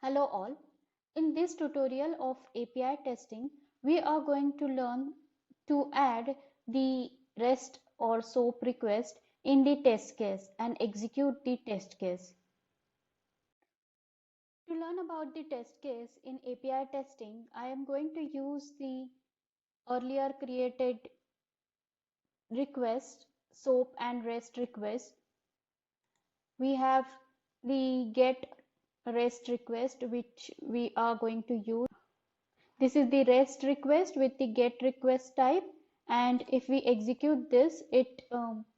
Hello all. In this tutorial of API testing, we are going to learn to add the REST or SOAP request in the test case and execute the test case. To learn about the test case in API testing, I am going to use the earlier created request, SOAP and REST request. We have the get REST request which we are going to use. This is the REST request with the get request type, and if we execute this, it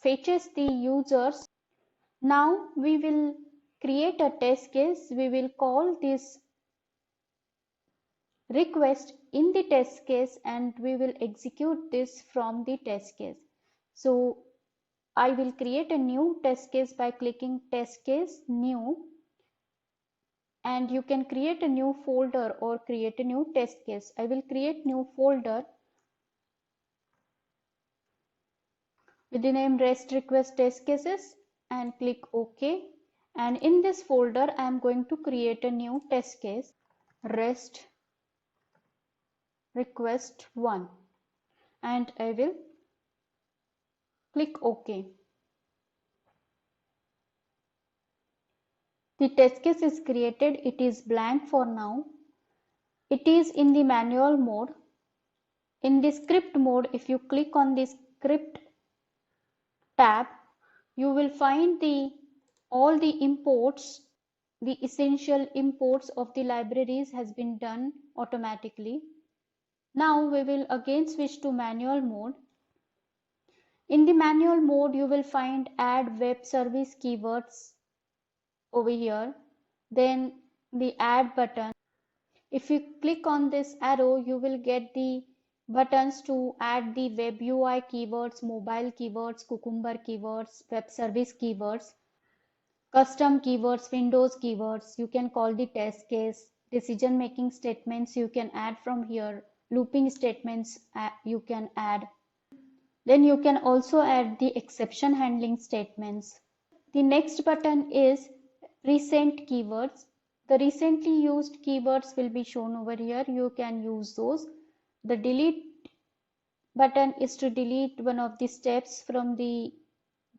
fetches the users. Now we will create a test case. We will call this request in the test case and we will execute this from the test case. So I will create a new test case by clicking test case new, and you can create a new folder or create a new test case. I will create new folder with the name REST request test cases and click OK. And in this folder, I am going to create a new test case, REST request 1, and I will click OK. The test case is created. It is blank for now. It is in the manual mode. In the script mode, if you click on the script tab, you will find all the imports, the essential imports of the libraries has been done automatically. Now we will again switch to manual mode. In the manual mode, you will find add web service keywords over here, then the add button. If you click on this arrow, you will get the buttons to add the web UI keywords, mobile keywords, Cucumber keywords, web service keywords, custom keywords, Windows keywords. You can call the test case, decision making statements you can add from here, looping statements you can add. Then you can also add the exception handling statements. The next button is recent keywords. The recently used keywords will be shown over here. You can use those. The delete button is to delete one of the steps from the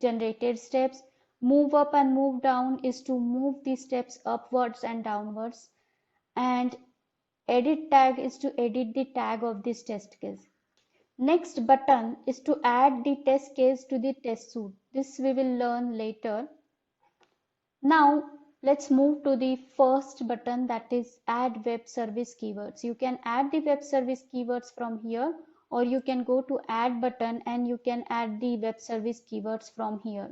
generated steps. Move up and move down is to move the steps upwards and downwards. And edit tag is to edit the tag of this test case. Next button is to add the test case to the test suite. This we will learn later. Now let's move to the first button, that is add web service keywords. You can add the web service keywords from here, or you can go to add button and you can add the web service keywords from here.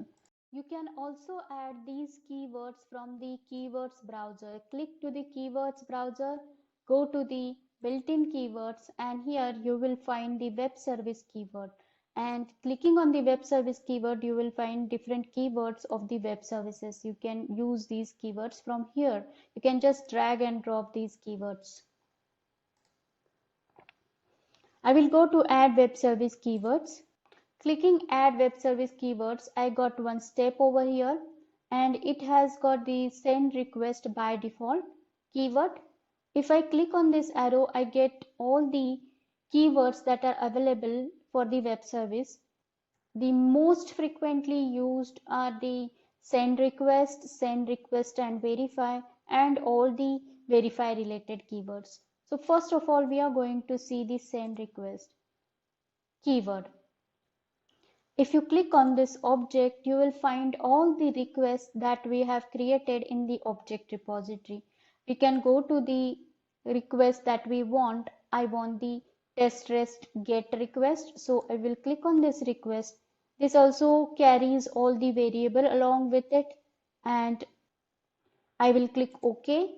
You can also add these keywords from the keywords browser. Click to the keywords browser, go to the built-in keywords, and here you will find the web service keyword. And clicking on the web service keyword, you will find different keywords of the web services. You can use these keywords from here. You can just drag and drop these keywords. I will go to add web service keywords. Clicking add web service keywords, I got one step over here and it has got the send request by default keyword. If I click on this arrow, I get all the keywords that are available for the web service. The most frequently used are the send request and verify, and all the verify related keywords. So first of all, we are going to see the send request keyword. If you click on this object, you will find all the requests that we have created in the object repository. We can go to the request that we want. I want the test rest get request. So I will click on this request. This also carries all the variable along with it, and I will click OK,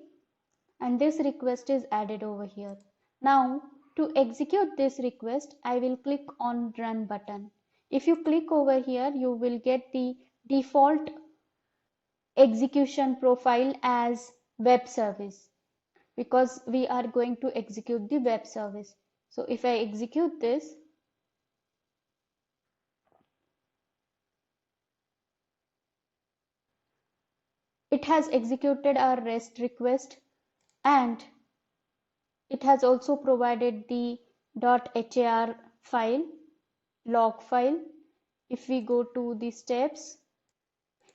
and this request is added over here. Now to execute this request, I will click on run button. If you click over here, you will get the default execution profile as web service, because we are going to execute the web service. So if I execute this, it has executed our REST request and it has also provided the .har file, log file. If we go to the steps,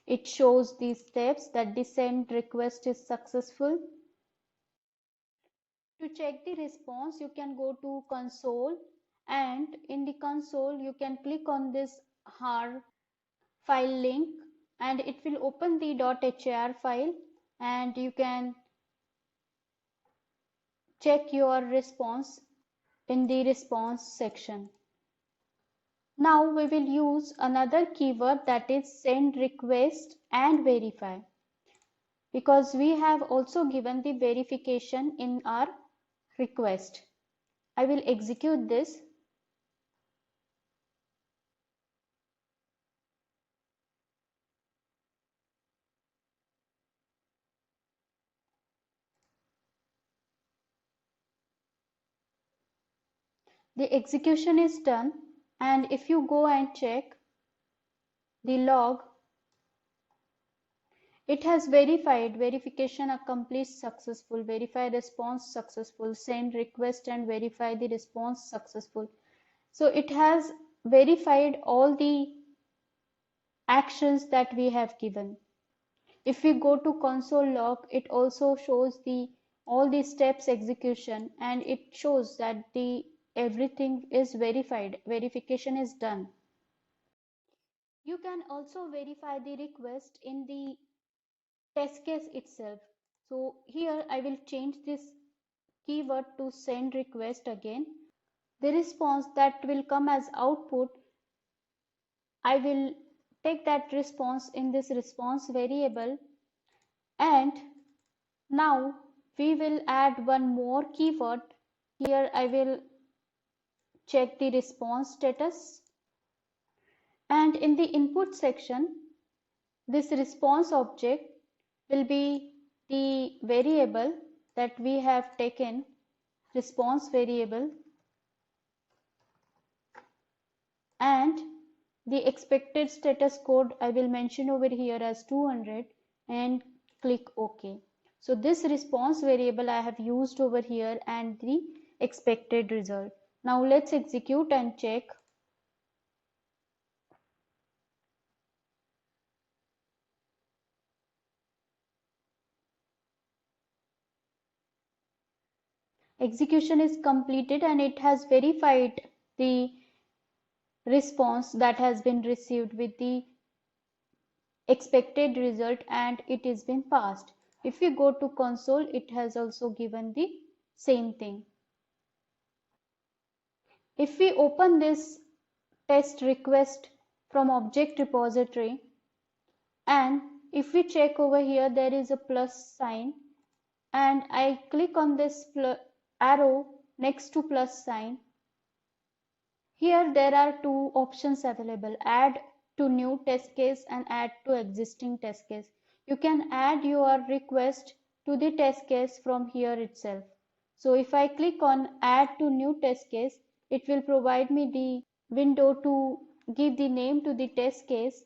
it shows the steps that the send request is successful. To check the response, you can go to console, and in the console you can click on this har file link and it will open the .har file, and you can check your response in the response section. Now we will use another keyword, that is send request and verify, because we have also given the verification in our request. I will execute this. The execution is done, and if you go and check the log, it has verified, verification accomplished successful, verify response successful, send request and verify the response successful. So it has verified all the actions that we have given. If we go to console log, it also shows the all the steps execution, and it shows that the everything is verified, verification is done. You can also verify the request in the test case itself. So here I will change this keyword to send request again. The response that will come as output, I will take that response in this response variable, and now we will add one more keyword. Here I will check the response status, and in the input section this response object will be the variable that we have taken, response variable, and the expected status code I will mention over here as 200 and click OK. So this response variable I have used over here and the expected result. Now let's execute and check. Execution is completed and it has verified the response that has been received with the expected result, and it is been passed. If we go to console, it has also given the same thing. If we open this test request from object repository, and if we check over here, there is a plus sign, and I click on this arrow next to plus sign. Here there are two options available, add to new test case and add to existing test case. You can add your request to the test case from here itself. So if I click on add to new test case, it will provide me the window to give the name to the test case.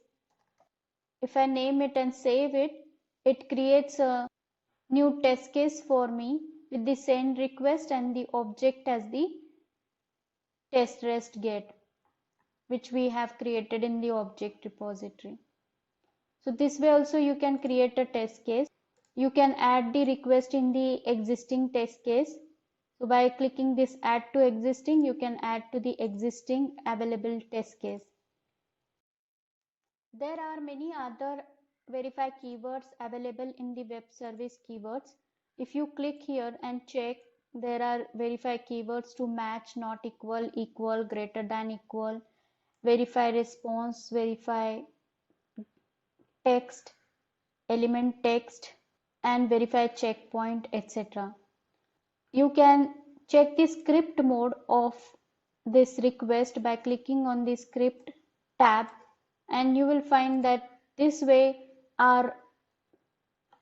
If I name it and save it, it creates a new test case for me with the send request and the object as the test rest get, which we have created in the object repository. So this way also you can create a test case. You can add the request in the existing test case. So by clicking this add to existing, you can add to the existing available test case. There are many other verify keywords available in the web service keywords. If you click here and check, there are verify keywords to match, not equal, equal, greater than equal, verify response, verify text, element text, and verify checkpoint, etc. You can check the script mode of this request by clicking on the script tab, and you will find that this way our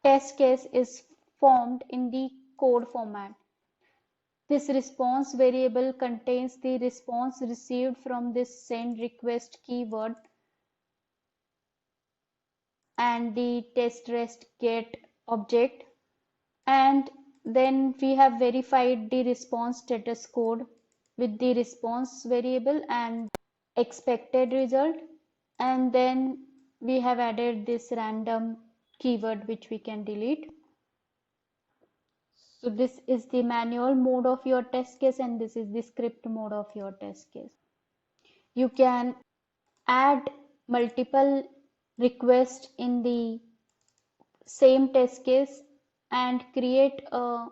test case is formed in the code format. This response variable contains the response received from this send request keyword and the test rest get object, and then we have verified the response status code with the response variable and expected result, and then we have added this random keyword which we can delete. So this is the manual mode of your test case, and this is the script mode of your test case. You can add multiple requests in the same test case and create a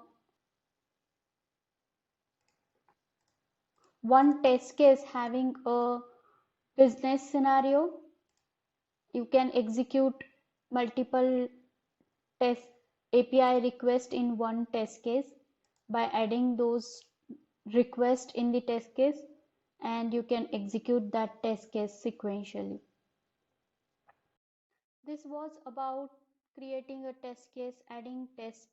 one test case having a business scenario. You can execute multiple test API requests in one test case by adding those requests in the test case, and you can execute that test case sequentially. This was about creating a test case, adding test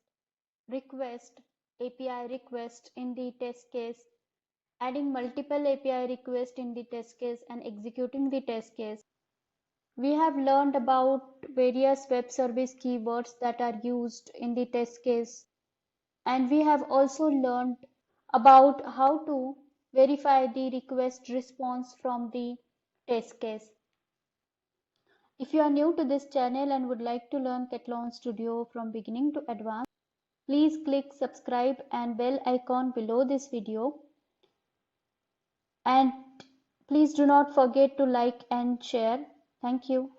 request, API request in the test case, adding multiple API requests in the test case, and executing the test case. We have learned about various web service keywords that are used in the test case, and we have also learned about how to verify the request response from the test case. If you are new to this channel and would like to learn Kathlon Studio from beginning to advanced, please click subscribe and bell icon below this video, and please do not forget to like and share. Thank you.